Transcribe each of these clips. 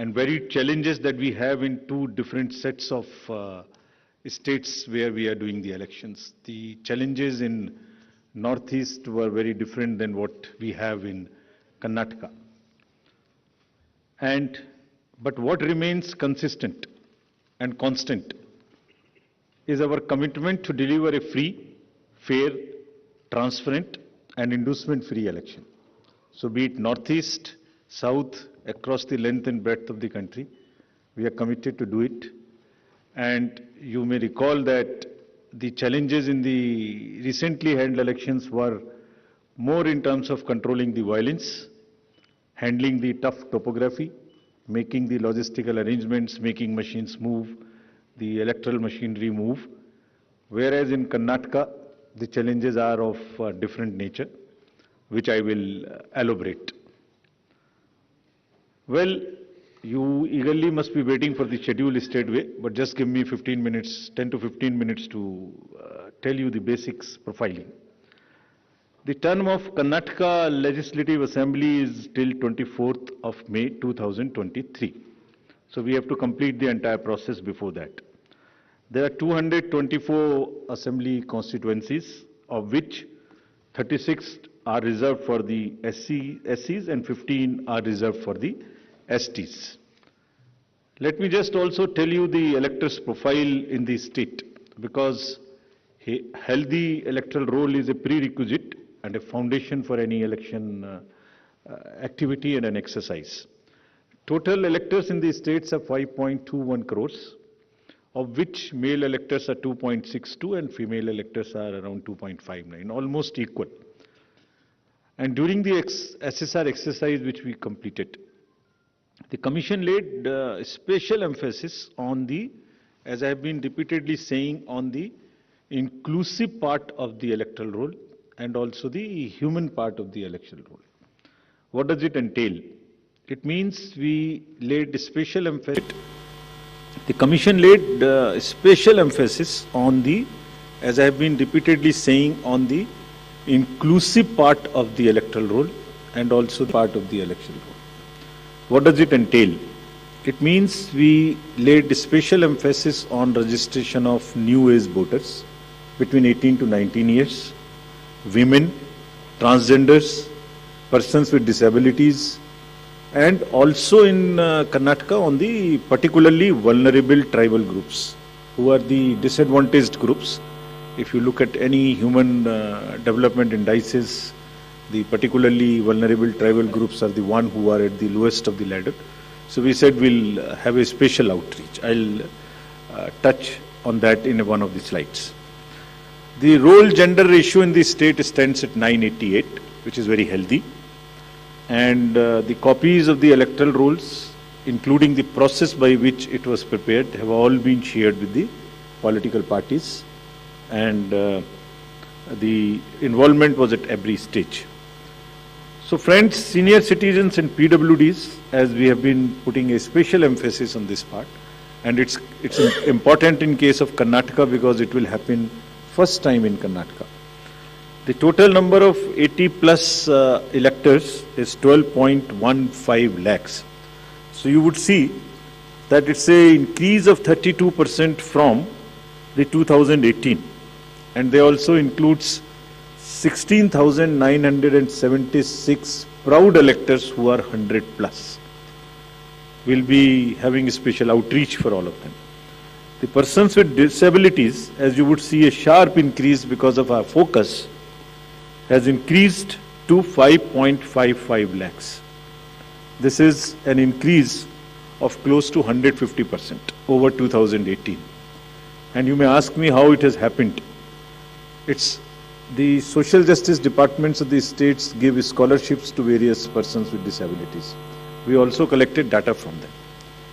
and varied challenges that we have in two different sets of states where we are doing the elections. The challenges in Northeast were very different than what we have in Karnataka. But what remains consistent and constant is our commitment to deliver a free, fair, transparent, and inducement-free election. So be it Northeast, South, across the length and breadth of the country, we are committed to do it. And you may recall that the challenges in the recently held elections were more in terms of controlling the violence, handling the tough topography, making the logistical arrangements, making machines move, the electoral machinery move. Whereas in Karnataka, the challenges are of different nature, which I will elaborate. Well, you eagerly must be waiting for the schedule straightway, but just give me 15 minutes, 10 to 15 minutes to tell you the basics profiling. The term of Karnataka Legislative Assembly is till 24th of May 2023. So we have to complete the entire process before that. There are 224 assembly constituencies, of which 36 are reserved for the SCs and 15 are reserved for the STs. Let me just also tell you the electors' profile in the state, because a healthy electoral roll is a prerequisite and a foundation for any election activity and an exercise. Total electors in the states are 5.21 crores, of which male electors are 2.62 and female electors are around 2.59, almost equal. And during the SSR exercise which we completed, the Commission laid special emphasis on the, as I have been repeatedly saying, on the inclusive part of the electoral roll and also the human part of the electoral roll. What does it entail? It means we laid special emphasis. The Commission laid special emphasis on the, as I have been repeatedly saying, on the inclusive part of the electoral roll and also part of the electoral roll. What does it entail? It means we laid special emphasis on registration of new age voters between 18 to 19 years, women, transgenders, persons with disabilities, and also in Karnataka on the particularly vulnerable tribal groups, who are the disadvantaged groups. If you look at any human development indices, the particularly vulnerable tribal groups are the one who are at the lowest of the ladder. So we said we'll have a special outreach. I'll touch on that in one of the slides. The role gender ratio in the state stands at 988, which is very healthy. And the copies of the electoral rolls, including the process by which it was prepared, have all been shared with the political parties. And the involvement was at every stage. So friends, senior citizens and PWDs, as we have been putting a special emphasis on this part, and it's important in case of Karnataka because it will happen first time in Karnataka. The total number of 80 plus electors is 12.15 lakhs. So you would see that it's an increase of 32% from the 2018, and they also includes 16,976 proud electors who are 100 plus. We'll be having a special outreach for all of them. The persons with disabilities, as you would see, a sharp increase because of our focus, has increased to 5.55 lakhs. This is an increase of close to 150% over 2018. And you may ask me how it has happened. It's the social justice departments of the states give scholarships to various persons with disabilities. We also collected data from them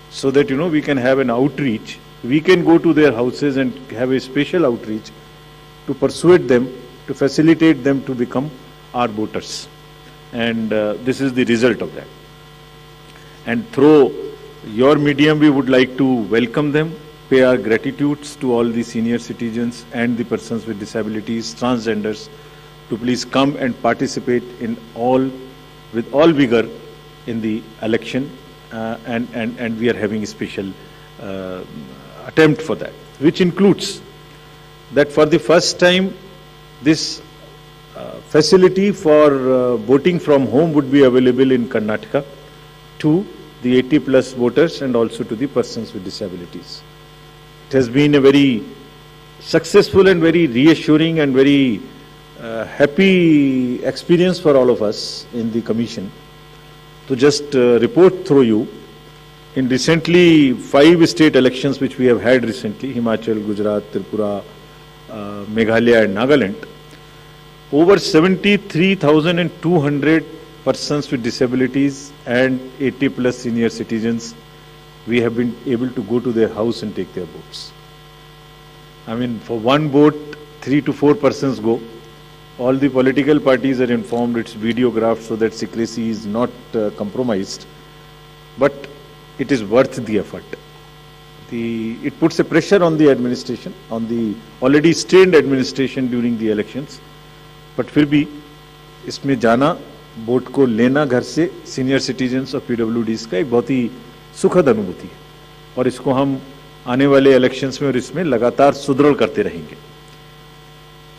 so that, we can have an outreach. We can go to their houses and have a special outreach to persuade them, to facilitate them to become our voters. And this is the result of that. And through your medium, we would like to welcome them, pay our gratitudes to all the senior citizens and the persons with disabilities, transgenders, to please come and participate in with all vigor in the election and we are having a special attempt for that, which includes that for the first time this facility for voting from home would be available in Karnataka to the 80 plus voters and also to the persons with disabilities. It has been a very successful and very reassuring and very happy experience for all of us in the commission to just report through you. In recently 5 state elections which we have had recently, Himachal, Gujarat, Tripura, Meghalaya and Nagaland, over 73,200 persons with disabilities and 80 plus senior citizens, we have been able to go to their house and take their votes. I mean, for one vote, 3 to 4 persons go. All the political parties are informed, it's videographed so that secrecy is not compromised. But it is worth the effort. It puts a pressure on the administration, on the already strained administration during the elections. But फिर भी इसमें जाना, vote को लेना घर से senior citizens और पीडब्ल्यूडीज का एक बहुत ही सुखद अनुभूति है और इसको हम आने वाले इलेक्शंस में और इसमें लगातार सुदृढ़ करते रहेंगे.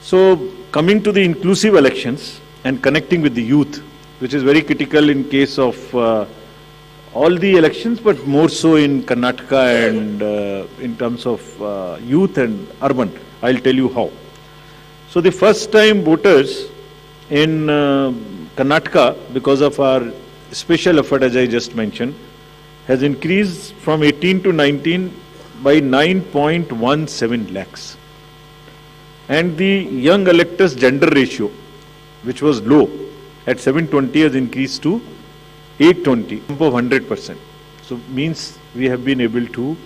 So coming to the inclusive elections and connecting with the youth, which is very critical in case of all the elections, but more so in Karnataka and in terms of youth and urban. I'll tell you how. So the first time voters in Karnataka, because of our special effort as I just mentioned, has increased from 18 to 19 by 9.17 lakhs. And the young electors gender ratio, which was low at 720, has increased to 820, of 100%. So means we have been able to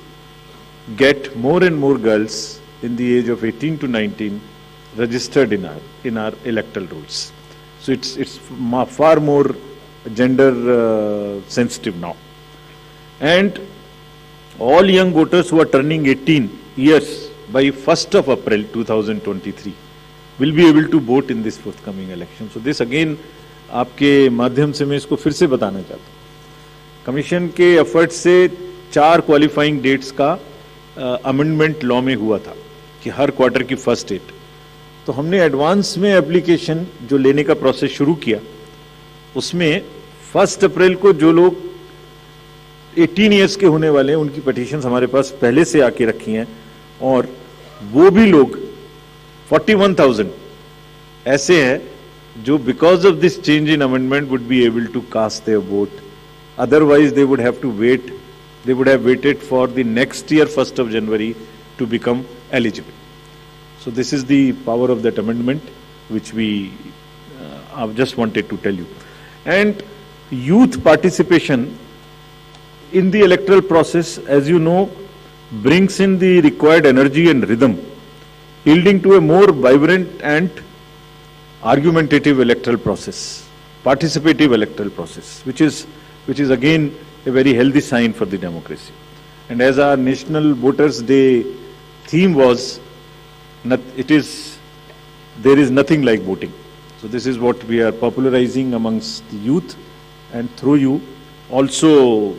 get more and more girls in the age of 18 to 19 registered in our electoral rolls. So it's far more gender sensitive now. And all young voters who are turning 18 years by 1st of April 2023 will be able to vote in this forthcoming election. So this again आपके माध्यम से मैं इसको फिर से बताना चाहता हूँ. कमीशन के एफर्ट से 4 क्वालिफाइंग डेट्स का अमेंडमेंट लॉ में हुआ था कि हर क्वार्टर की फर्स्ट डेट. तो हमने एडवांस में एप्लीकेशन जो लेने का प्रोसेस शुरू किया, उसमें 1 अप्रैल को जो लोग 18 इयर्स के होने वाले हैं उनकी पिटीशंस हमारे पास पहले से आके रखी हैं और वो भी लोग 41,000 ऐसे हैं जो because of this change in amendment would be able to cast their vote. Otherwise they would have to wait, they would have waited for the next year 1st of January to become eligible. So this is the power of that amendment which we I've just wanted to tell you. And youth participation in the electoral process, as you know, brings in the required energy and rhythm, yielding to a more vibrant and argumentative electoral process, participative electoral process, which is again a very healthy sign for the democracy. And as our National Voters Day theme was, there is nothing like voting. So this is what we are popularizing amongst the youth, and through you also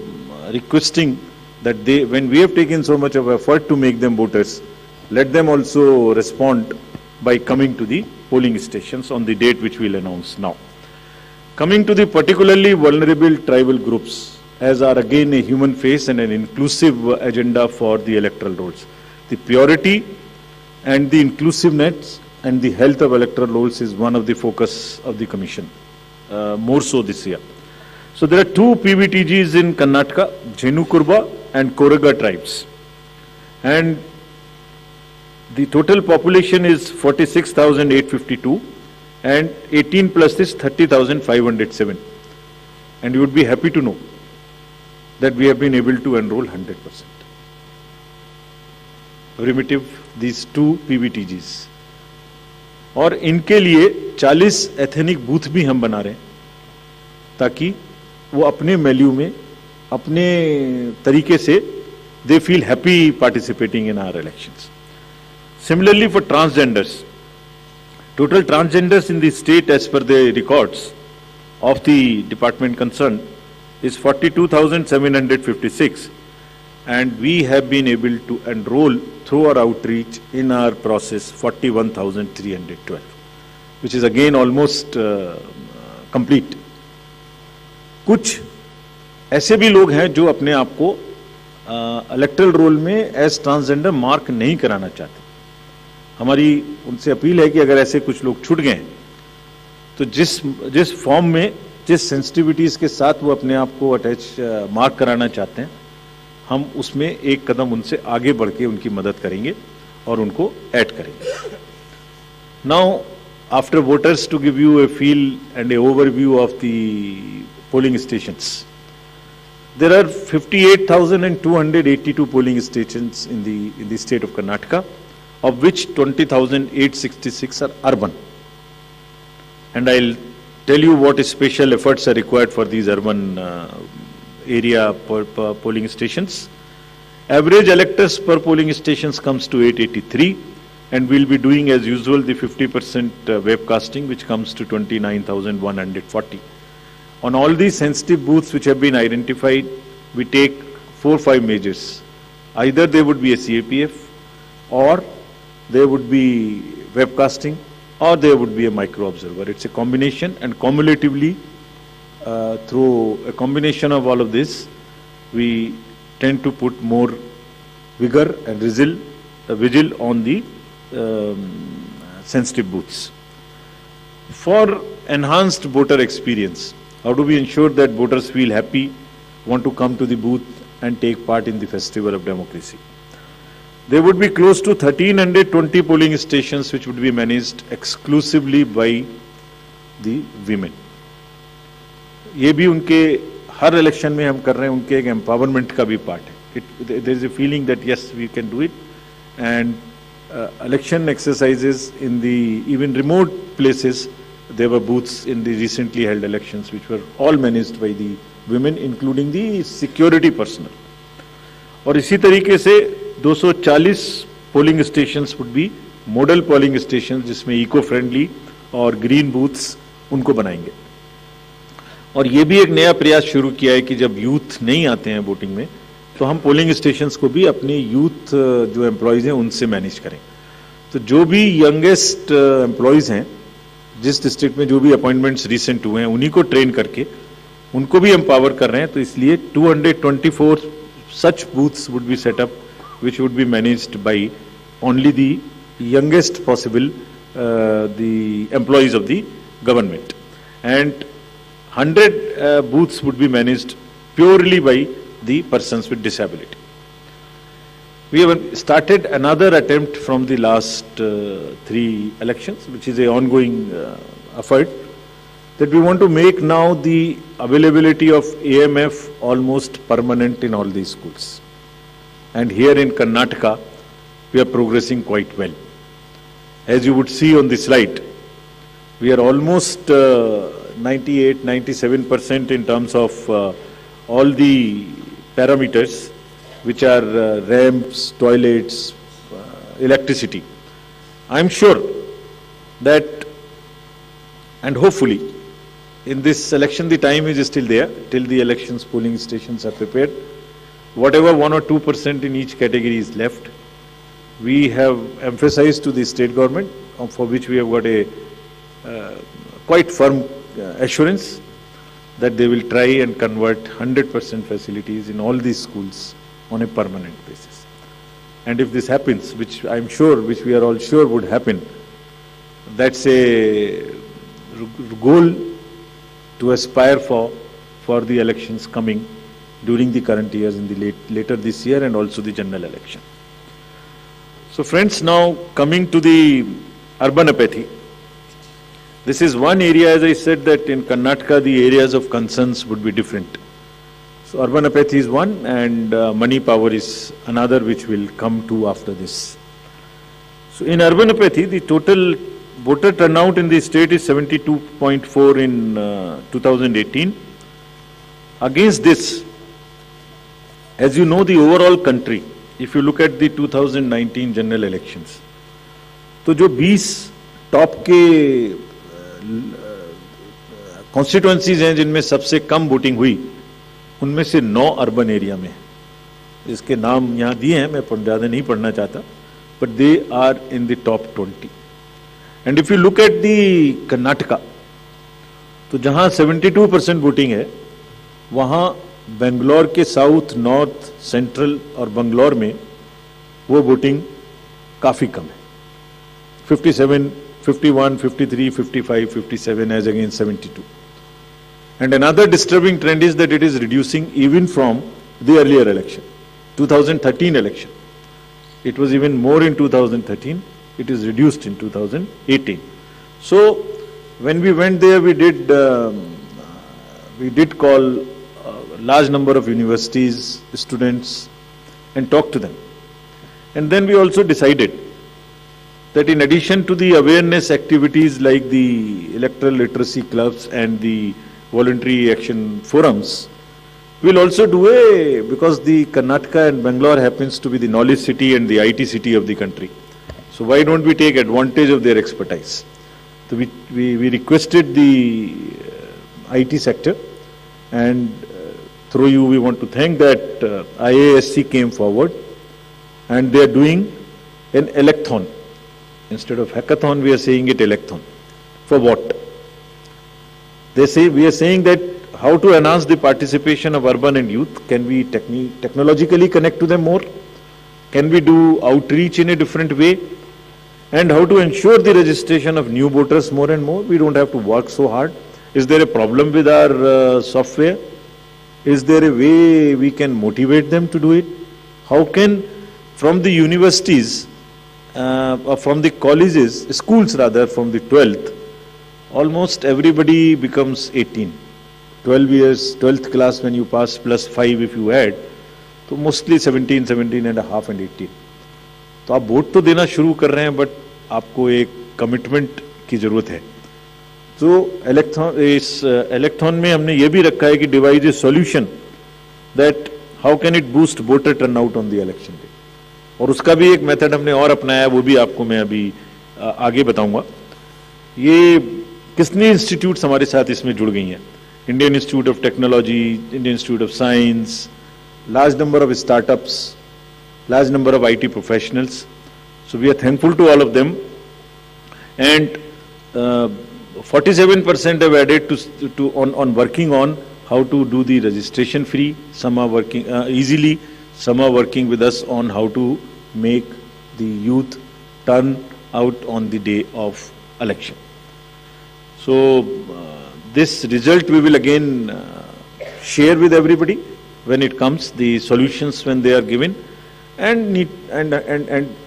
requesting that when we have taken so much of effort to make them voters, let them also respond by coming to the polling stations on the date which we'll announce now. Coming to the particularly vulnerable tribal groups, as are again a human face and an inclusive agenda for the electoral rolls. The purity and the inclusiveness and the health of electoral rolls is one of the focus of the Commission, more so this year. So there are 2 PVTGs in Karnataka, Jhenu Kurba and Koraga tribes. And the total population is 46,852 and 18 plus is 30,507. And you would be happy to know that we have been able to enroll 100%. Primitive, these 2 PVTGs. और इनके लिए 40 ethnic booth भी हम बना रहे हैं ताकि वो अपने वैल्यू में अपने तरीके से they feel happy participating in our elections. Similarly for transgenders, total transgenders in the state as per the records of the department concerned is 42,756, and we have been able to enroll through our outreach in our process 41,312, which is again almost complete. कुछ ऐसे भी लोग हैं जो अपने आप को electoral roll में एज ट्रांसजेंडर मार्क नहीं कराना चाहते. हमारी उनसे अपील है कि अगर ऐसे कुछ लोग छूट गए हैं तो जिस फॉर्म में जिस सेंसिटिविटीज के साथ वो अपने आप को अटैच मार्क कराना चाहते हैं, हम उसमें एक कदम उनसे आगे बढ़ के उनकी मदद करेंगे और उनको ऐड करेंगे. Now after voters, to give you a feel and a overview of the polling stations. There are 58,282 polling stations in the state of Karnataka, of which 20,866 are urban. And I'll tell you what special efforts are required for these urban area polling stations. Average electors per polling stations comes to 883, and we'll be doing as usual the 50% webcasting, which comes to 29,140. On all these sensitive booths which have been identified, we take 4-5 measures. Either they would be a CAPF, or they would be webcasting, or there would be a micro observer. It's a combination, and cumulatively, through a combination of all of this, we tend to put more vigor and vigil on the sensitive booths. For enhanced voter experience, how do we ensure that voters feel happy, want to come to the booth and take part in the festival of democracy? There would be close to 1,320 polling stations which would be managed exclusively by the women. ये भी उनके हर election में हम कर रहे हैं, उनके एक एम्पावरमेंट का भी पार्ट है. There is a feeling that yes, we can do it, and election exercises in the even remote places. There were booths in the recently held elections which were all managed by the women, including the security personnel. और इसी तरीके से 240 polling stations would be model polling stations, जिसमें eco friendly और green booths उनको बनाएंगे. और ये भी एक नया प्रयास शुरू किया है कि जब यूथ नहीं आते हैं वोटिंग में, तो हम पोलिंग स्टेशंस को भी अपने यूथ जो एम्प्लॉयज हैं उनसे मैनेज करें. तो जो भी यंगेस्ट एम्प्लॉयज हैं, जिस डिस्ट्रिक्ट में जो भी अपॉइंटमेंट्स रिसेंट हुए हैं, उन्हीं को ट्रेन करके उनको भी एम्पावर कर रहे हैं. तो इसलिए 224 such booths would be set up which would be managed by only the youngest possible the employees of the government, and 100 booths would be managed purely by the persons with disability. We have started another attempt from the last 3 elections, which is an ongoing effort, that we want to make now the availability of AMF almost permanent in all these schools. And here in Karnataka, we are progressing quite well. As you would see on the slide, we are almost 98-97% in terms of all the parameters, which are ramps, toilets, electricity. I'm sure that, and hopefully, in this election, the time is still there till the elections polling stations are prepared. Whatever 1 or 2% in each category is left, we have emphasized to the state government, for which we have got a quite firm assurance that they will try and convert 100% facilities in all these schools on a permanent basis. And if this happens, which I'm sure, which we are all sure would happen, that's a goal to aspire for the elections coming during the current years, in the later this year, and also the general election. So friends, now coming to the urban apathy. This is one area, as I said, that in Karnataka the areas of concerns would be different. So urban apathy is one, and money power is another, which will come to after this. So in urban apathy, the total voter turnout in the state is 72.4 in 2018. Against this, as you know, the overall country, if you look at the 2019 general elections, तो जो 20 top के constituencies हैं जिनमें सबसे कम voting हुई, उनमें से 9 urban area में, इसके नाम यहाँ दिए हैं, मैं ज़्यादा नहीं पढ़ना चाहता, but they are in the top 20. And if you look at the Karnataka, तो जहाँ 72% वोटिंग है, वहाँ बेंगलोर के साउथ, नॉर्थ, सेंट्रल और बंगलौर में वो वोटिंग काफ़ी कम है, 57, 51, 53, 55, 57 as against 72. And another disturbing trend is that it is reducing even from the earlier election, 2013 election. It was even more in 2013. It is reduced in 2018. So when we went there, we did call a large number of universities, students, and talk to them. And then we also decided that in addition to the awareness activities like the electoral literacy clubs and the voluntary action forums, we'll also do because the Karnataka and Bangalore happens to be the knowledge city and the IT city of the country. So why don't we take advantage of their expertise? So we requested the IT sector, and through you we want to thank that IASC came forward, and they are doing an electhon. Instead of hackathon, we are saying it electhon. For what? They say, we are saying that how to enhance the participation of urban and youth. Can we technologically connect to them more? Can we do outreach in a different way? And how to ensure the registration of new voters more and more? We don't have to work so hard. Is there a problem with our software? Is there a way we can motivate them to do it? How can, from the universities, or from the colleges, schools rather, from the 12th, almost everybody becomes 18. 12 years, 12th class when you pass plus 5 if you add, so mostly 17, 17 and a half and 18. तो आप vote तो देना शुरू कर रहे हैं, but आपको एक कमिटमेंट की जरूरत है. तो इस इलेक्थॉन में हमने ये भी रखा है कि device A solution that how can it boost voter turnout on the election day. और उसका भी एक मेथड हमने और अपनाया, वो भी आपको मैं अभी आगे बताऊंगा. ये कितनी इंस्टीट्यूट्स हमारे साथ इसमें जुड़ गई हैं. Indian institute of technology, Indian institute of science, large number of startups, large number of IT professionals. So we are thankful to all of them. And 47% have added on working on how to do the registration free. Some are working easily. Some are working with us on how to make the youth turn out on the day of election. So this result we will again share with everybody when it comes, the solutions when they are given, and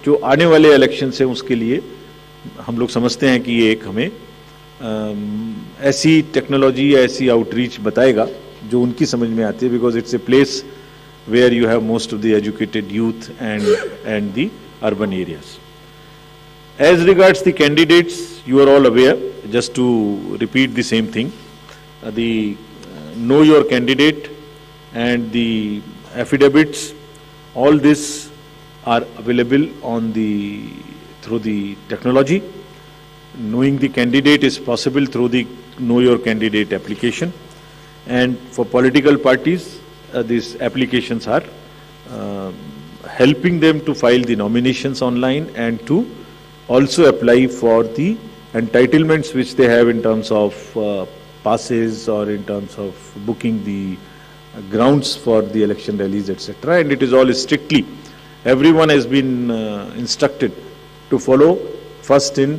जो आने वाले election से उसके लिए हम लोग समझते हैं कि ये एक हमें ऐसी टेक्नोलॉजी या ऐसी आउटरीच बताएगा जो उनकी समझ में आती है, because it's a place where you have most of the educated youth and the urban areas. As regards the candidates, you are all aware, just to repeat the same thing, the know your candidate and the affidavits, all this are available on through the technology. Knowing the candidate is possible through the Know Your Candidate application, and for political parties, these applications are helping them to file the nominations online and to also apply for the entitlements which they have in terms of passes or in terms of booking the grounds for the election rallies, etc. And it is all strictly, everyone has been instructed to follow first in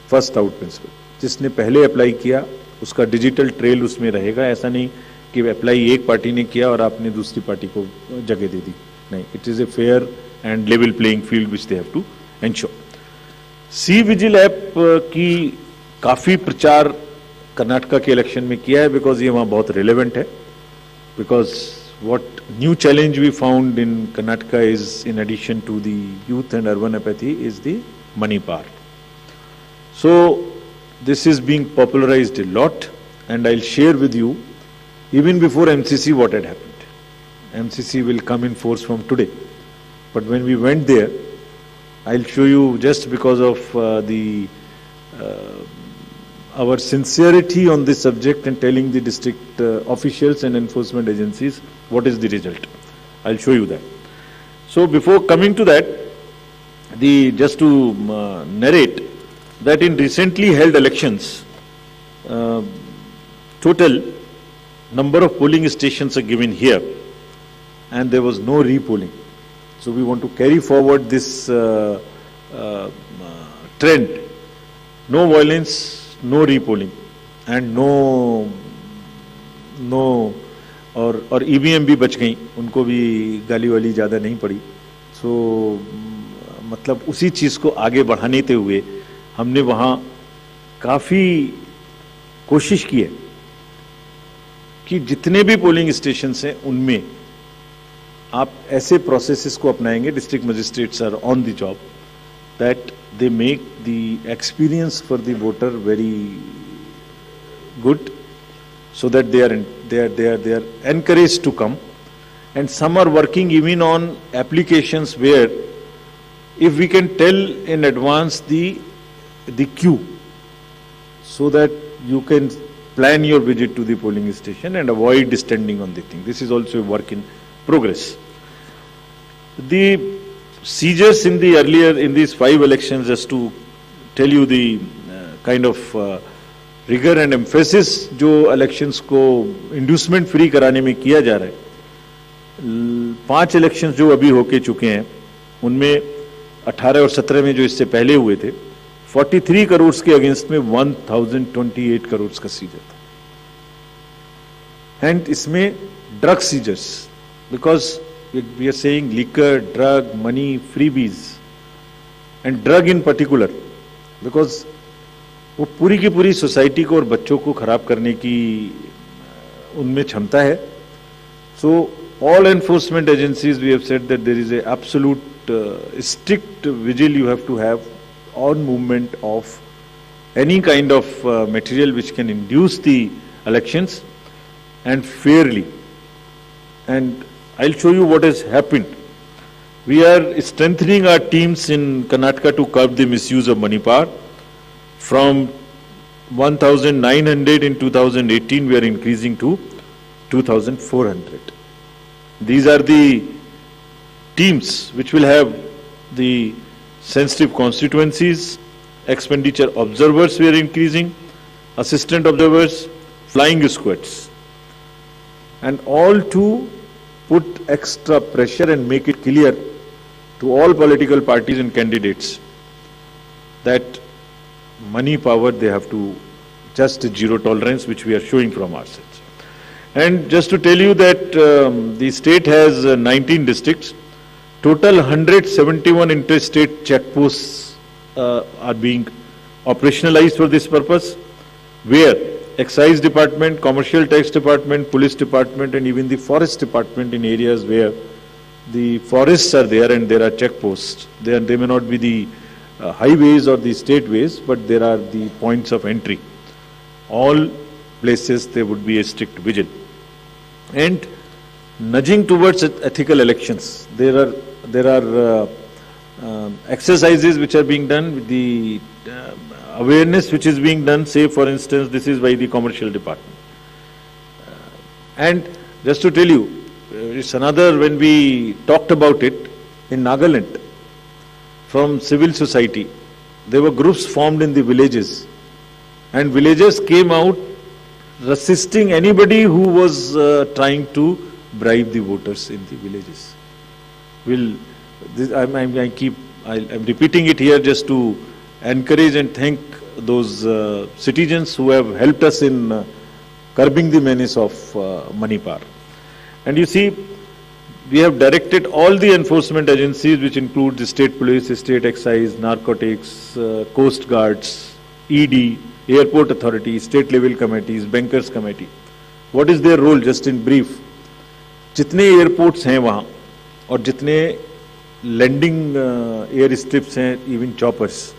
first out principle. जिसने पहले apply किया उसका digital trail उसमें रहेगा. ऐसा नहीं कि apply एक पार्टी ने किया और आपने दूसरी पार्टी को जगह दे दी. नहीं, it is a fair and level playing field which they have to ensure. C vigil app की काफी प्रचार कर्नाटका के इलेक्शन में किया है, बिकॉज ये वहाँ बहुत रिलेवेंट है. Because what new challenge we found in Karnataka is, in addition to the youth and urban apathy, is the money power. So this is being popularized a lot, and I'll share with you even before MCC what had happened. MCC will come in force from today, but when we went there, I'll show you, just because of the our sincerity on this subject and telling the district officials and enforcement agencies what is the result. I'll show you that. So before coming to that, just to narrate that in recently held elections, total number of polling stations are given here, and there was no repolling. So we want to carry forward this trend. No violence, no repolling, and no और EVM भी बच गई, उनको भी गाली वाली ज़्यादा नहीं पड़ी. सो मतलब उसी चीज़ को आगे बढ़ाने हुए हमने वहाँ काफ़ी कोशिश की है कि जितने भी पोलिंग स्टेशंस हैं उनमें आप ऐसे प्रोसेसेस को अपनाएंगे, district magistrates are on the job, that they make the experience for the voter very good, so that they are encouraged to come. And some are working even on applications where if we can tell in advance the queue, so that you can plan your visit to the polling station and avoid standing on the thing. This is also a work in progress. The seizures in these 5 elections, just to tell you the kind of rigor and emphasis जो elections को inducement free कराने में किया जा रहा है. 5 elections जो अभी होके चुके हैं उनमें 18 और 17 में जो इससे पहले हुए थे 43 करोड़ के अगेंस्ट में 1028 करोड़ का सीजर था. एंड इसमें drug seizures, because we are saying liquor, drug, money, freebies, and drug in particular, because वो पूरी की पूरी सोसाइटी को और बच्चों को खराब करने की उनमें क्षमता है. So all enforcement agencies, we have said that there is a absolute strict vigil you have to have on movement of any kind of material which can induce the elections, and fairly. And I'll show you what has happened. We are strengthening our teams in Karnataka to curb the misuse of money power. From 1,900 in 2018, we are increasing to 2,400. These are the teams which will have the sensitive constituencies, expenditure observers we are increasing, assistant observers, flying squads, and all to put extra pressure and make it clear to all political parties and candidates that money power, they have to just zero tolerance, which we are showing from our sides. And just to tell you that the state has 19 districts, total 171 interstate checkposts are being operationalized for this purpose, where Excise Department, Commercial Tax Department, Police Department, and even the Forest Department in areas where the forests are there and there are checkposts. They may not be the highways or the state ways, but there are the points of entry. All places there would be a strict vigil. And nudging towards ethical elections, there are exercises which are being done with the awareness which is being done, say for instance, this is by the Commercial Department. And just to tell you, it's another, when we talked about it, in Nagaland, from civil society, there were groups formed in the villages, and villagers came out resisting anybody who was trying to bribe the voters in the villages. I'm repeating it here just to encourage and thank those citizens who have helped us in curbing the menace of money power. And you see, we have directed all the enforcement agencies, which include the state police, state excise, narcotics, coast guards, ED, airport authority, state level committees, bankers committee. What is their role, just in brief? जितने airports हैं वहाँ और जितने landing air strips हैं, even choppers,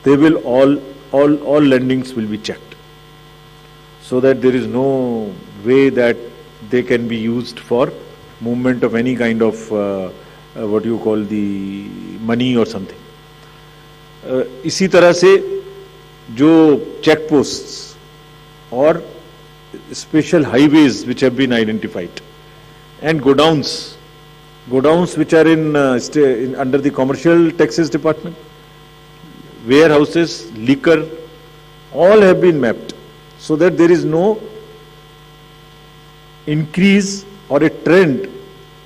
they will all landings will be checked, so that there is no way that they can be used for movement of any kind of what you call the money or something. इसी तरह से जो check posts or special highways which have been identified, and godowns which are in under the commercial taxes department, warehouses, liquor, all have been mapped so that there is no increase or a trend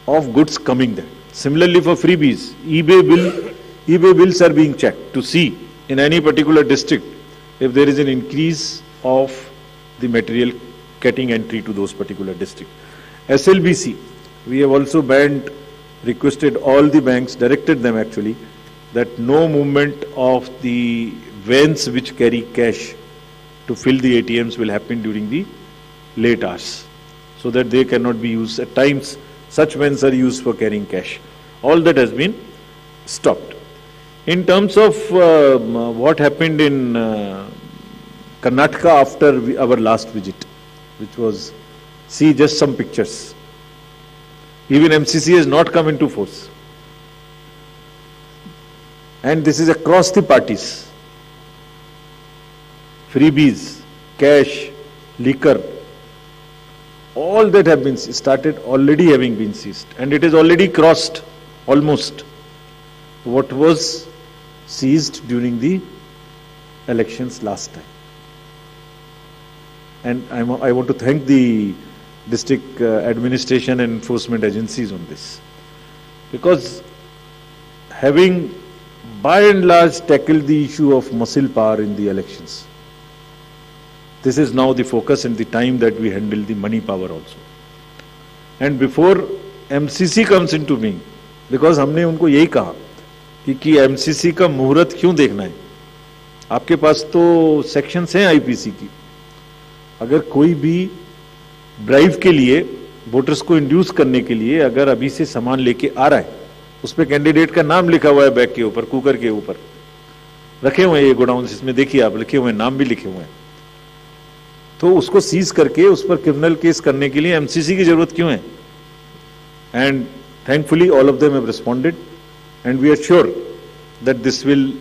of goods coming there. Similarly for freebies, eBay bills are being checked to see in any particular district if there is an increase of the material getting entry to those particular districts. SLBC, we have also requested all the banks, directed them actually, that no movement of the vans which carry cash to fill the ATMs will happen during the late hours, so that they cannot be used. At times, such vans are used for carrying cash. All that has been stopped. In terms of what happened in Karnataka after our last visit, which was, see just some pictures. Even MCC has not come into force. And this is across the parties. Freebies, cash, liquor, all that have been started already having been seized. And it is already crossed almost what was seized during the elections last time. And I want to thank the district administration and enforcement agencies on this, because having by and large tackled the issue of muscle power in the elections, this is now the focus and the time that we handle the money power also. And before MCC comes into being, because हमने उनको यही कहा कि MCC का मुहूर्त क्यों देखना है, आपके पास तो सेक्शंस हैं आईपीसी की, अगर कोई भी ब्राइब के लिए वोटर्स को इंड्यूस करने के लिए अगर अभी से सामान लेके आ रहा है, उस पर कैंडिडेट का नाम लिखा हुआ है बैग के ऊपर, कुकर के ऊपर रखे हुए हैं ये गोडाउन, इसमें देखिए आप लिखे हुए हैं, नाम भी लिखे हुए हैं, तो उसको सीज करके उस पर क्रिमिनल केस करने के लिए एमसीसी की जरूरत क्यों है? And thankfully all of them have responded and we are sure that this will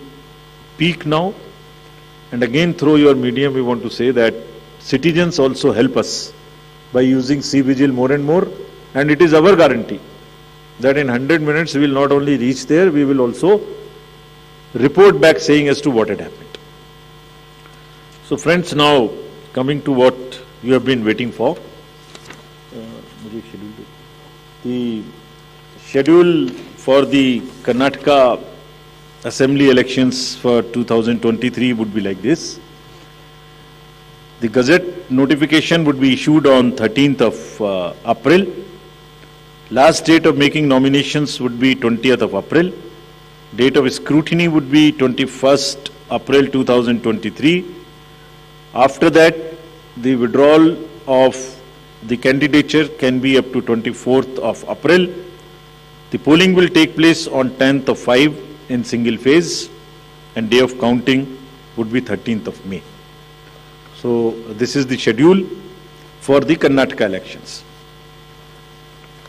peak now. And again through your medium we want to say that citizens also help us by using C-Vigil more and more, and it is our guarantee that in 100 minutes we will not only reach there, we will also report back saying as to what had happened. So friends, now coming to what you have been waiting for, the schedule for the Karnataka Assembly elections for 2023 would be like this. The Gazette notification would be issued on 13th of April. Last date of making nominations would be 20th of April. Date of scrutiny would be 21st April 2023. After that, the withdrawal of the candidature can be up to 24th of April. The polling will take place on 10th of 5 in single phase, and day of counting would be 13th of May. So this is the schedule for the Karnataka elections.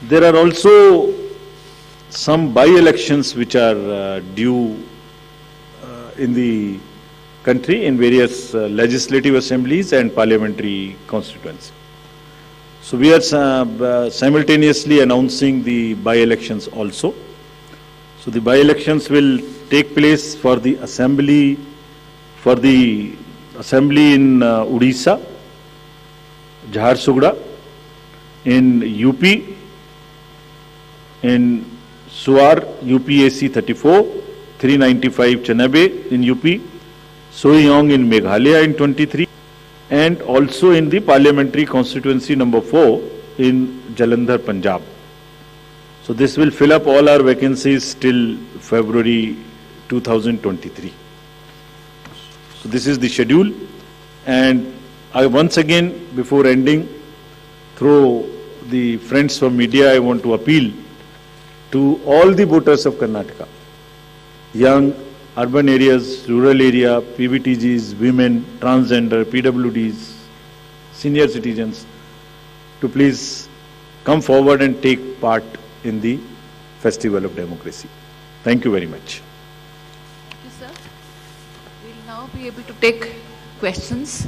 There are also some by-elections which are due in the country in various legislative assemblies and parliamentary constituencies. So we are simultaneously announcing the by-elections also. So the by-elections will take place for the assembly in Odisha, Jharsuguda, in UP, in Suar, UPAC 34, 395 Chanabe in UP, Soyong in Meghalaya in 23, and also in the parliamentary constituency number 4 in Jalandhar, Punjab. So this will fill up all our vacancies till February 2023. So this is the schedule, and I once again, before ending, through the friends from media, I want to appeal to all the voters of Karnataka, young, urban areas, rural area, PVTGs, women, transgender, PWDs, senior citizens, to please come forward and take part in the Festival of Democracy. Thank you very much. Thank you, sir. We will now now be able to take questions.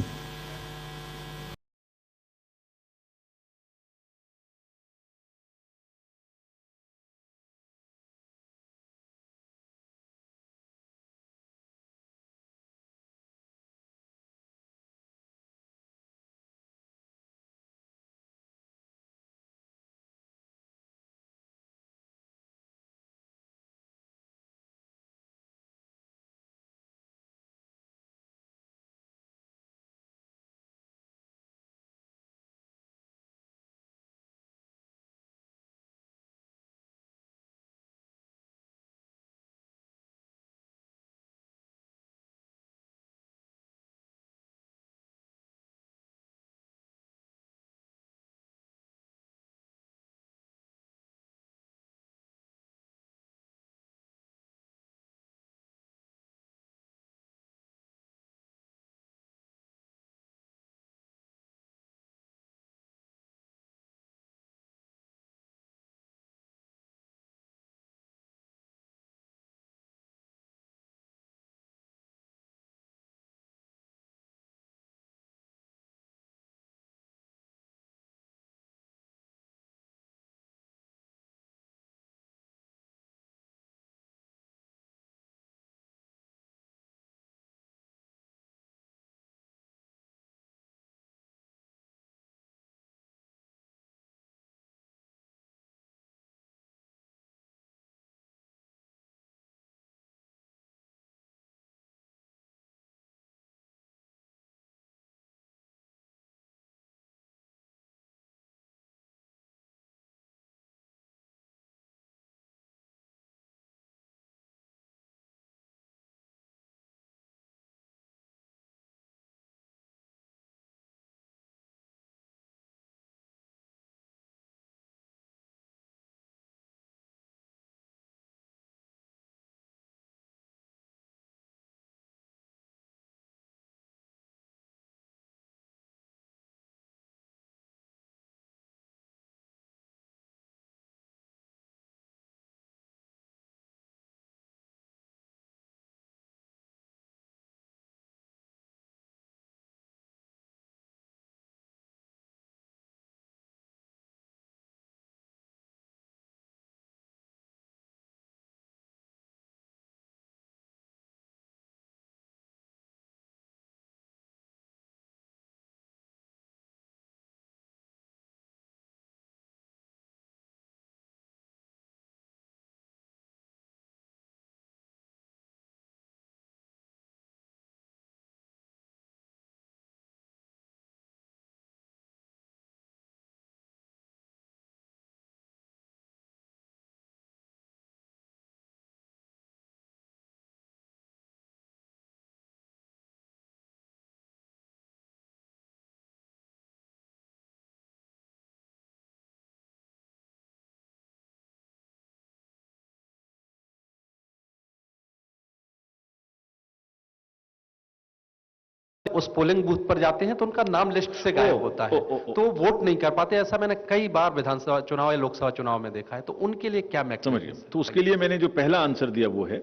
उस polling booth पर जाते हैं तो उनका नाम list से गायब होता है, तो वोट नहीं कर पाते। ऐसा मैंने कई बार विधानसभा चुनाव या लोकसभा चुनाव में देखा है। तो उनके लिए क्या मैकेनिज्म है? तो उसके लिए मैंने जो पहला आंसर दिया वो है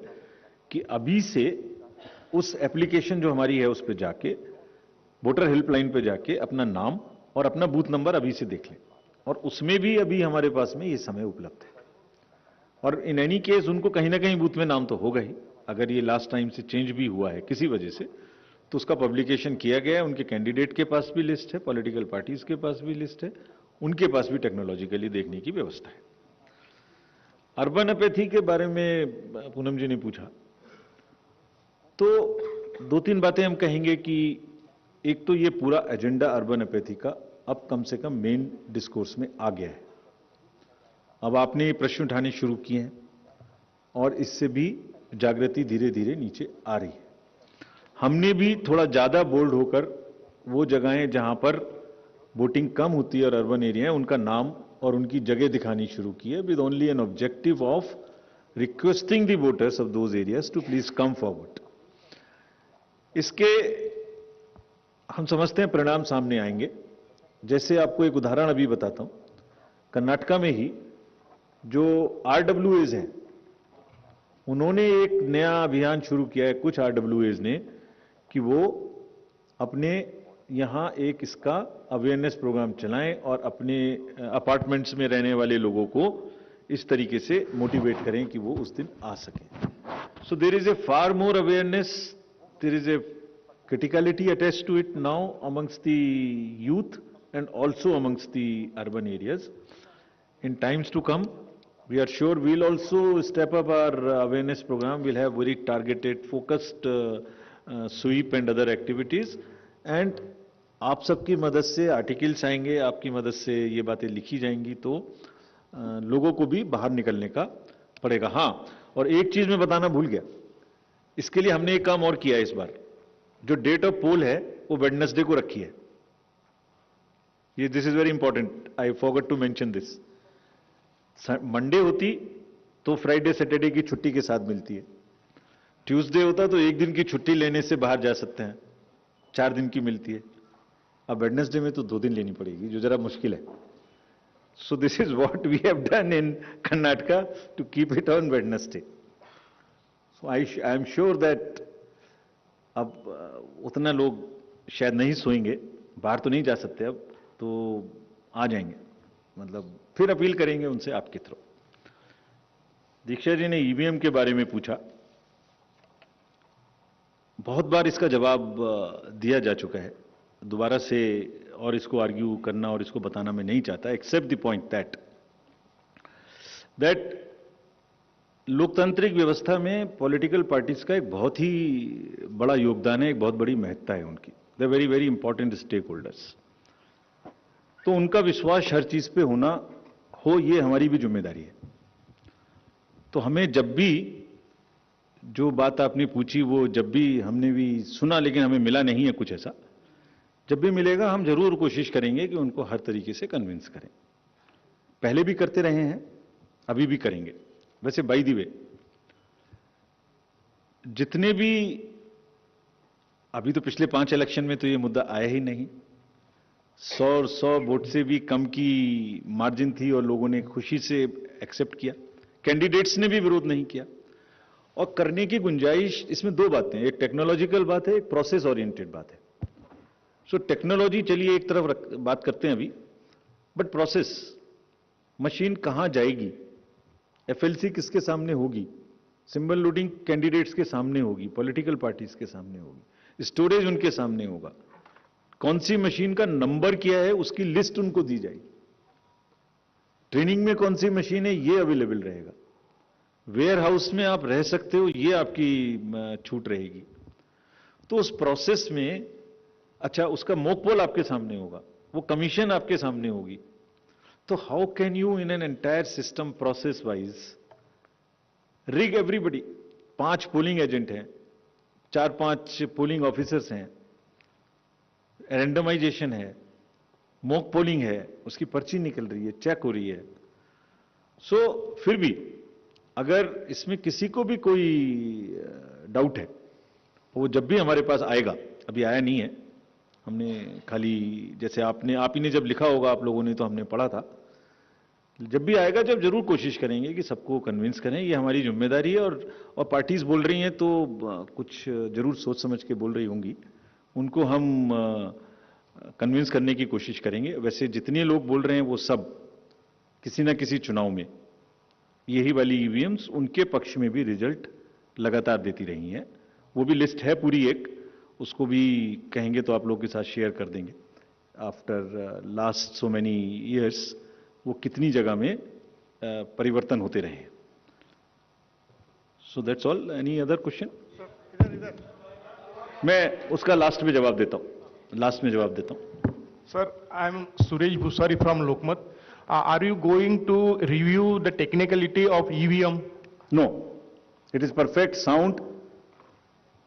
कि अभी से उस एप्लीकेशन जो हमारी है उस पर जाके, वोटर हेल्पलाइन पे जाके अपना नाम और अपना बूथ नंबर अभी से देख लें, और उसमें भी अभी हमारे पास में ये समय उपलब्ध है। और इन एनी केस उनको कहीं ना कहीं बूथ में नाम तो होगा ही। अगर ये लास्ट टाइम से चेंज भी हुआ है किसी वजह से, तो उसका पब्लिकेशन किया गया है। उनके कैंडिडेट के पास भी लिस्ट है, पॉलिटिकल पार्टीज के पास भी लिस्ट है, उनके पास भी टेक्नोलॉजिकली देखने की व्यवस्था है। अर्बन अपैथी के बारे में पूनम जी ने पूछा, तो दो तीन बातें हम कहेंगे कि एक तो ये पूरा एजेंडा अर्बन अपैथी का अब कम से कम मेन डिस्कोर्स में आ गया है। अब आपने ये प्रश्न उठाने शुरू किए हैं और इससे भी जागृति धीरे धीरे नीचे आ रही है। हमने भी थोड़ा ज्यादा बोल्ड होकर वो जगहें जहां पर वोटिंग कम होती है और अर्बन एरिया है, उनका नाम और उनकी जगह दिखानी शुरू की है, with only an objective of requesting the voters of those areas to please come forward. इसके हम समझते हैं परिणाम सामने आएंगे। जैसे आपको एक उदाहरण अभी बताता हूं, कर्नाटका में ही जो आरडब्ल्यूएज हैं, उन्होंने एक नया अभियान शुरू किया है, कुछ आरडब्ल्यूएज ने, कि वो अपने यहाँ एक इसका अवेयरनेस प्रोग्राम चलाएं और अपने अपार्टमेंट्स में रहने वाले लोगों को इस तरीके से मोटिवेट करें कि वो उस दिन आ सकें. So there is a far more awareness, there is a criticality attached to it now amongst the youth and also amongst the urban areas. In times to come, we are sure we'll also step up our awareness program. We'll have very targeted, focused sweep and other activities. And आप सबकी मदद से articles आएंगे, आपकी मदद से ये बातें लिखी जाएंगी, तो लोगों को भी बाहर निकलने का पड़ेगा. हाँ, और एक चीज मैं बताना भूल गया, इसके लिए हमने एक काम और किया है इस बार. जो डेट ऑफ पोल है वो वेडनेसडे को रखी है. ये this is very important, I forgot to mention this. Monday होती तो फ्राइडे सैटरडे की छुट्टी के साथ मिलती है. ट्यूसडे होता तो एक दिन की छुट्टी लेने से बाहर जा सकते हैं, 4 दिन की मिलती है. अब वेडनेसडे में तो 2 दिन लेनी पड़ेगी, जो जरा मुश्किल है. So this is what we have done in Karnataka to keep it on Wednesday. So I am sure that अब उतना लोग शायद नहीं सोएंगे, बाहर तो नहीं जा सकते अब, तो आ जाएंगे. मतलब फिर अपील करेंगे उनसे आपके थ्रू. दीक्षा जी ने ईवीएम के बारे में पूछा. बहुत बार इसका जवाब दिया जा चुका है, दोबारा से और इसको आर्ग्यू करना और इसको बताना मैं नहीं चाहता, एक्सेप्ट द पॉइंट दैट लोकतांत्रिक व्यवस्था में पॉलिटिकल पार्टीज का एक बहुत ही बड़ा योगदान है, एक बहुत बड़ी महत्ता है उनकी. They very very important stakeholders. तो उनका विश्वास हर चीज पे होना हो, ये हमारी भी जिम्मेदारी है. तो हमें जब भी जो बात आपने पूछी, वो जब भी हमने भी सुना, लेकिन हमें मिला नहीं है कुछ ऐसा. जब भी मिलेगा हम जरूर कोशिश करेंगे कि उनको हर तरीके से कन्विंस करें. पहले भी करते रहे हैं, अभी भी करेंगे. वैसे बाय द वे, जितने भी अभी तो पिछले 5 इलेक्शन में तो ये मुद्दा आया ही नहीं. 100 वोट से भी कम की मार्जिन थी और लोगों ने खुशी से एक्सेप्ट किया. कैंडिडेट्स ने भी विरोध नहीं किया. और करने की गुंजाइश, इसमें 2 बातें, एक टेक्नोलॉजिकल बात है, एक प्रोसेस ओरिएंटेड बात है. सो टेक्नोलॉजी चलिए एक तरफ बात करते हैं अभी, बट प्रोसेस, मशीन कहां जाएगी, एफएलसी किसके सामने होगी, सिंबल लोडिंग कैंडिडेट्स के सामने होगी, पॉलिटिकल पार्टीज के सामने होगी, स्टोरेज उनके सामने होगा, कौन सी मशीन का नंबर क्या है उसकी लिस्ट उनको दी जाएगी, ट्रेनिंग में कौन सी मशीन है ये अवेलेबल रहेगा, वेयर हाउस में आप रह सकते हो ये आपकी छूट रहेगी. तो उस प्रोसेस में अच्छा, उसका मोकपोल आपके सामने होगा, वो कमीशन आपके सामने होगी. तो how can you in an entire system process wise rig everybody. 5 polling agent हैं, 4-5 पोलिंग ऑफिसर्स हैं, रैंडमाइजेशन है, मॉक पोलिंग है, उसकी पर्ची निकल रही है, चेक हो रही है. सो फिर भी अगर इसमें किसी को भी कोई डाउट है, वो जब भी हमारे पास आएगा, अभी आया नहीं है, हमने खाली जैसे आप ही ने जब लिखा होगा आप लोगों ने तो हमने पढ़ा था, जब भी आएगा जब जरूर कोशिश करेंगे कि सबको कन्विंस करें, ये हमारी जिम्मेदारी है. और पार्टीज बोल रही हैं तो कुछ जरूर सोच समझ के बोल रही होंगी, उनको हम कन्विंस करने की कोशिश करेंगे. वैसे जितने लोग बोल रहे हैं वो सब किसी ना किसी चुनाव में यही वाली ईवीएम्स उनके पक्ष में भी रिजल्ट लगातार देती रही हैं. वो भी लिस्ट है पूरी एक, उसको भी कहेंगे तो आप लोगों के साथ शेयर कर देंगे. After last so many years वो कितनी जगह में परिवर्तन होते रहे हैं. So that's all. Any other question? मैं उसका लास्ट में जवाब देता हूं. Sir, I am Suresh Bhusari from Lokmat. Are you going to review the technicality of EVM? No, it is perfect, sound,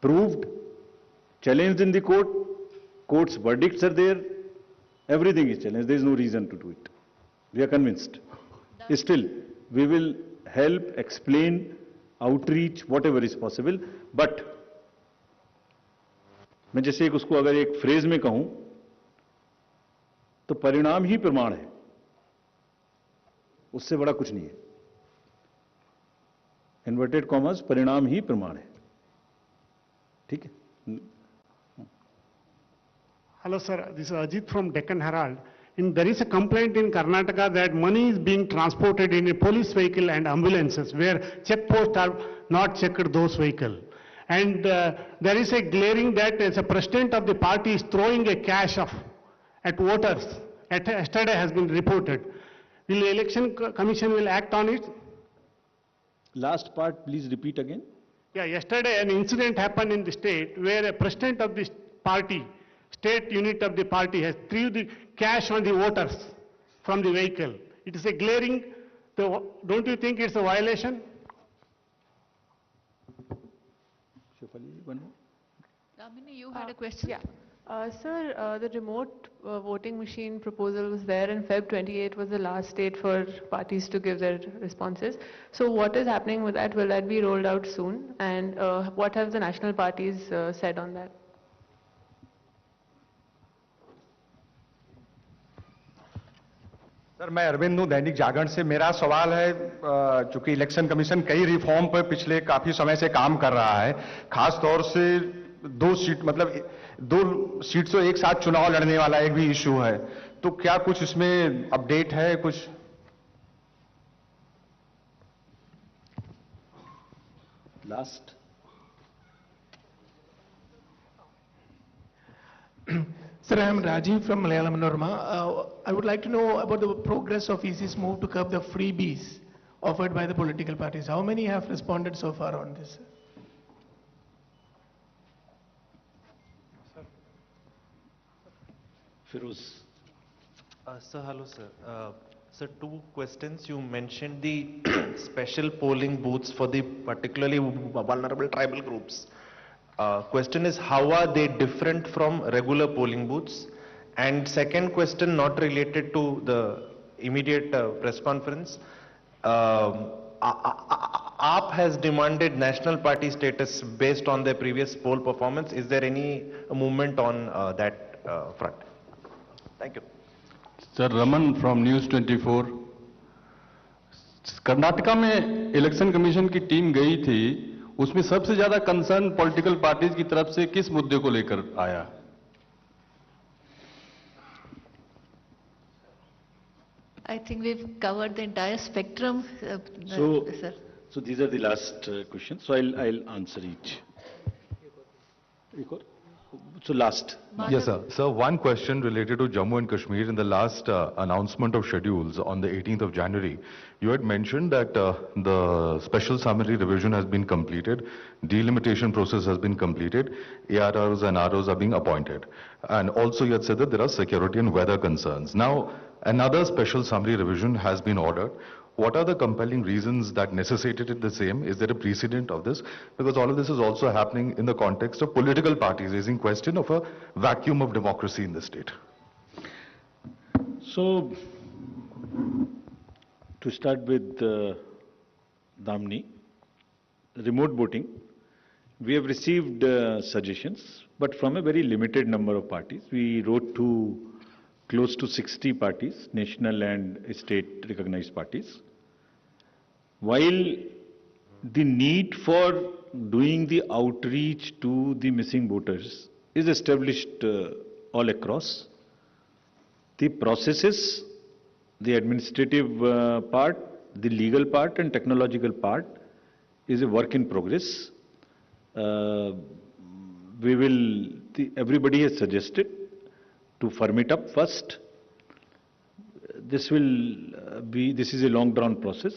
proved, challenged in the court, court's verdicts are there, everything is challenged, there is no reason to do it. We are convinced. Still, we will help, explain, outreach, whatever is possible, but मैं जैसे उसको अगर एक phrase में कहूं तो परिणाम ही प्रमाण है, उससे बड़ा कुछ नहीं है. इन्वर्टेड कॉमर्स, परिणाम ही प्रमाण है. ठीक है. Hello, sir. This is Ajit from Deccan Herald. There is a complaint in Karnataka that money is being transported in a police vehicle and ambulances where checkposts are not checked those vehicles. And there is a glaring that as a president of the party is throwing a cash at voters. Yesterday has been reported. Will the election commission will act on it? Last part, please repeat again. Yeah, yesterday an incident happened in the state where a president of the party, state unit of the party has threw the cash on the voters from the vehicle. It is a glaring, don't you think it's a violation? Damini, you had a question? Yeah. Sir, the remote voting machine proposal was there, and Feb 28 was the last date for parties to give their responses. So what is happening with that? Will that be rolled out soon? And what have the national parties said on that? Sir, मैं अरविंद हूं, दैनिक जागरण से। मेरा सवाल है, चूंकि election commission कई reform पर पिछले काफी समय से काम कर रहा है, खास तौर से दो सीट से एक साथ चुनाव लड़ने वाला एक भी इशू है, तो क्या कुछ इसमें अपडेट है कुछ? Last Sir, I am Rajiv from Malayalam Manorama. I would like to know about the progress of ECI's move to curb the freebies offered by the political parties. How many have responded so far on this? Firoz. Sir, hello, sir. Sir, two questions. You mentioned the special polling booths for the particularly vulnerable tribal groups. Question is, how are they different from regular polling booths? And second question, not related to the immediate press conference. AAP has demanded national party status based on their previous poll performance. Is there any movement on that front? Thank you. Sir, Raman from News 24. Karnataka में election commission की team गई थी, उसमें सबसे ज्यादा concern political parties की तरफ से किस मुद्दे को लेकर आया? I think we've covered the entire spectrum, sir. So these are the last questions. So I'll answer each. So last. Yes, sir. Sir, one question related to Jammu and Kashmir. In the last announcement of schedules on the 18th of January, you had mentioned that the special summary revision has been completed, delimitation process has been completed, ARRs and ROs are being appointed. And also you had said that there are security and weather concerns. Now, another special summary revision has been ordered. What are the compelling reasons that necessitated the same? Is there a precedent of this? Because all of this is also happening in the context of political parties raising question of a vacuum of democracy in the state. So, to start with Damni, remote voting, we have received suggestions, but from a very limited number of parties. We wrote to close to 60 parties, national and state recognized parties. While the need for doing the outreach to the missing voters is established all across, the processes, the administrative part, the legal part and technological part is a work in progress. Everybody has suggested to firm it up first. This is a long drawn process.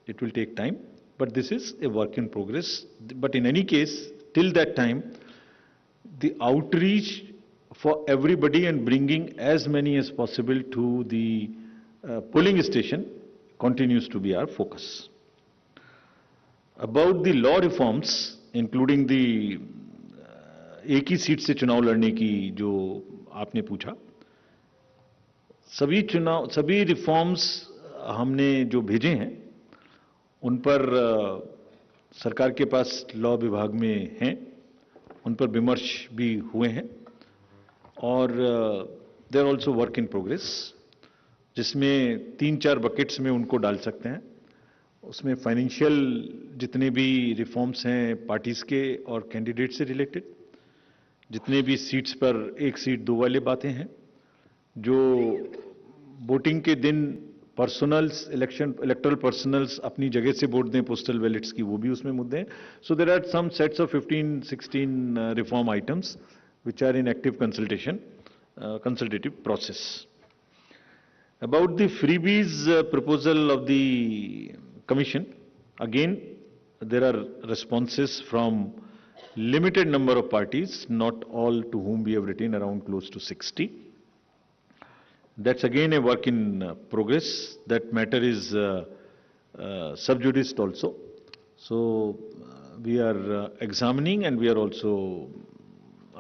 It will take time, but this is a work in progress. But in any case, till that time, the outreach for everybody and bringing as many as possible to the polling station continues to be our focus. About the law reforms, including the एक ही seat से चुनाव लड़ने की जो आपने पूछा, सभी reforms हमने जो भेजे हैं उन पर सरकार के पास लॉ विभाग में हैं, उन पर विमर्श भी हुए हैं और they are also work in progress, जिसमें 3-4 बकेट्स में उनको डाल सकते हैं. उसमें फाइनेंशियल जितने भी रिफॉर्म्स हैं पार्टीज के और कैंडिडेट से रिलेटेड, जितने भी सीट्स पर एक सीट दो वाले बातें हैं, जो वोटिंग के दिन पर्सनल्स इलेक्टरल पर्सनल्स अपनी जगह से वोट दें पोस्टल बैलेट्स की, वो भी उसमें मुद्दे हैं. So there are some sets of 15-16 reform items which are in active consultative process. About the freebies proposal of the Commission, again, there are responses from limited number of parties, not all to whom we have written, around close to 60. That's again a work in progress. That matter is sub judice also. So we are examining, and we are also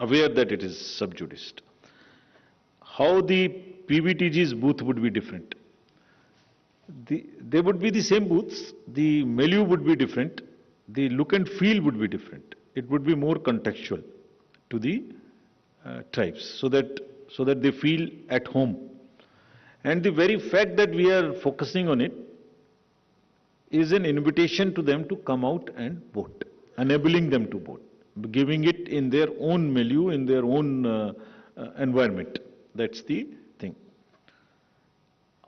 aware that it is sub judice. How the PVTG's booth would be different? They would be the same booths, the milieu would be different, the look and feel would be different. It would be more contextual to the tribes, so that they feel at home. And the very fact that we are focusing on it is an invitation to them to come out and vote, enabling them to vote, giving it in their own milieu, in their own environment. That's the thing.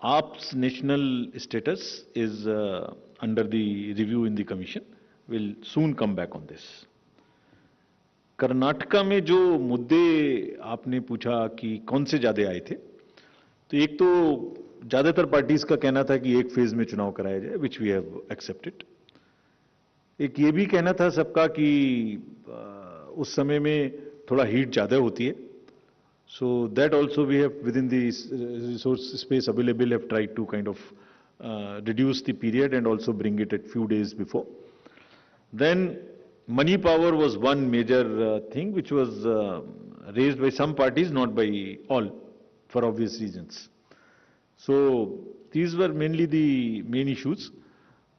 AAP's national status is under the review in the commission. We'll soon come back on this. Karnataka में जो मुद्दे आपने पूछा कि कौन से ज्यादा आए थे, तो एक तो ज्यादातर पार्टीज का कहना था कि एक फेज में चुनाव कराया जाए, विच वी हैव एक्सेप्टेड. एक ये भी कहना था सबका कि उस समय में थोड़ा हीट ज्यादा होती है. So that also we have within the resource space available have tried to kind of reduce the period and also bring it at few days before. Then money power was one major thing which was raised by some parties, not by all, for obvious reasons. So these were mainly the main issues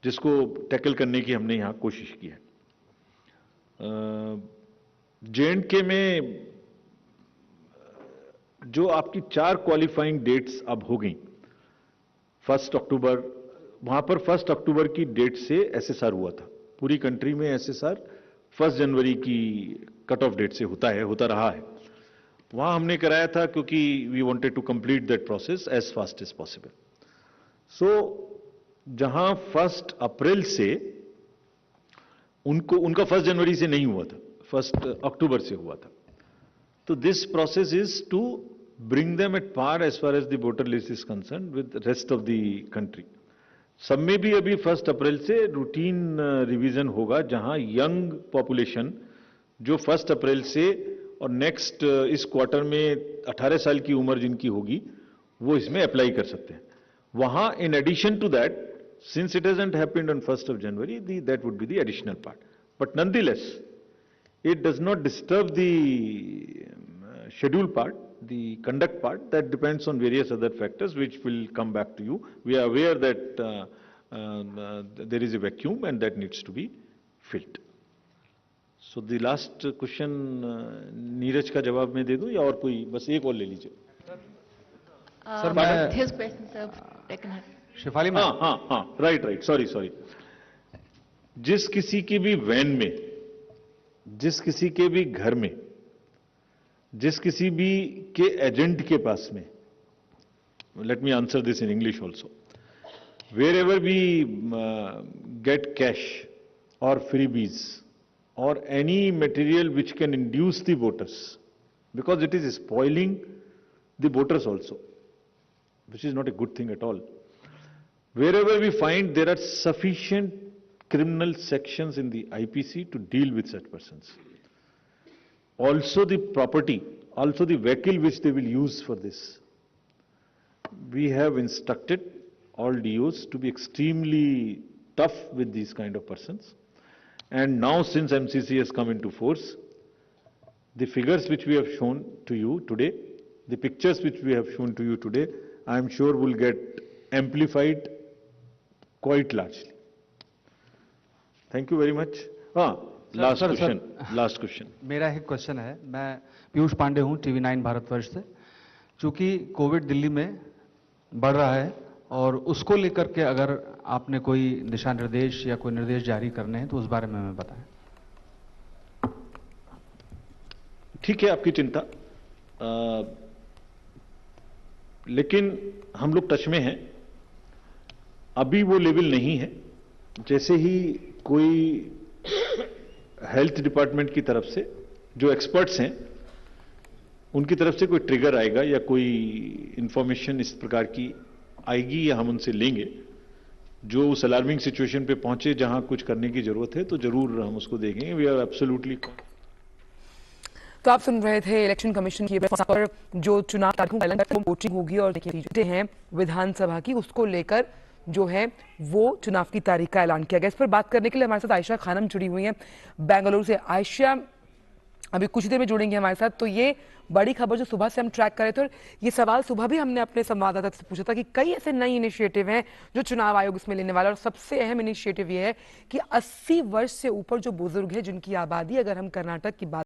जिसको tackle करने की हमने यहाँ कोशिश की है. J&K में जो आपकी 4 क्वालिफाइंग डेट्स अब हो गई, 1 अक्टूबर, वहां पर 1 अक्टूबर की डेट से एसएसआर हुआ था. पूरी कंट्री में एसएसआर 1 जनवरी की कट ऑफ डेट से होता रहा है. वहां हमने कराया था क्योंकि we wanted to complete that process as fast as possible. So जहां 1 अप्रैल से उनका 1 जनवरी से नहीं हुआ था, 1 अक्टूबर से हुआ था. तो this process is to bring them at par as far as the voter list is concerned with the rest of the country. सब में भी अभी 1 अप्रैल से रूटीन रिवीजन होगा, जहां यंग पॉपुलेशन जो 1 अप्रैल से और नेक्स्ट इस क्वार्टर में 18 साल की उम्र जिनकी होगी वो इसमें अप्लाई कर सकते हैं. वहां in addition to that, since it hasn't happened on 1 January, that would be the additional part. But nonetheless it does not disturb the schedule part, the conduct part. That depends on various other factors which will come back to you. We are aware that there is a vacuum and that needs to be filled. So the last question Neeraj का जवाब मैं दे दूं या और कोई, बस एक और ले लीजिए. सर मैं his questions have taken her. Shifali में हाँ राइट सॉरी. जिस किसी की भी वैन में, जिस किसी के भी घर में, जिस किसी भी के एजेंट के पास में, let me answer this in English also, wherever we get cash और फ्रीबीज और any material which can induce the voters, because it is spoiling the voters also, which is not a good thing at all. Wherever we find there are sufficient criminal sections in the IPC to deal with such persons. Also the property, also the vehicle which they will use for this. We have instructed all DOs to be extremely tough with these kind of persons. And now since MCC has come into force, the figures which we have shown to you today, the pictures which we have shown to you today, I am sure will get amplified quite largely. Thank you very much. Last question. मेरा एक question है. मैं पीयूष पांडे हूं, TV9 Bharatvarsh से. चूंकि Covid Delhi में बढ़ रहा है और उसको लेकर के अगर आपने कोई दिशा निर्देश या कोई निर्देश जारी करने हैं तो उस बारे में हमें बताएं. ठीक है आपकी चिंता, लेकिन हम लोग टच में हैं। अभी वो लेवल नहीं है। जैसे ही कोई हेल्थ डिपार्टमेंट की तरफ से जो एक्सपर्ट्स हैं उनकी तरफ से कोई ट्रिगर आएगा या कोई इंफॉर्मेशन इस प्रकार की आएगी या हम उनसे लेंगे जो उस अलार्मिंग सिचुएशन पे पहुंचे जहां कुछ करने की जरूरत है, तो जरूर हम उसको देखेंगे। We are absolutely. तो आप सुन रहे थे इलेक्शन कमीशन की पर जो चुनाव तारीखों का ऐलान वोटिंग होगी और देखिए हैं विधानसभा की, उसको लेकर जो है वो चुनाव की तारीख का ऐलान किया गया। इस पर बात करने के लिए हमारे साथ आयशा खानम जुड़ी हुई हैं बेंगलुरु से। आयशा, अभी कुछ देर में जुड़ेंगे हमारे साथ। तो ये बड़ी खबर जो सुबह से हम ट्रैक कर रहे थे, और ये सवाल सुबह भी हमने अपने संवाददाता से पूछा था कि कई ऐसे नई इनिशिएटिव हैं जो चुनाव आयोग इसमें लेने वाला है, और सबसे अहम इनिशिएटिव ये है कि 80 वर्ष से ऊपर जो बुजुर्ग है जिनकी आबादी, अगर हम कर्नाटक की बात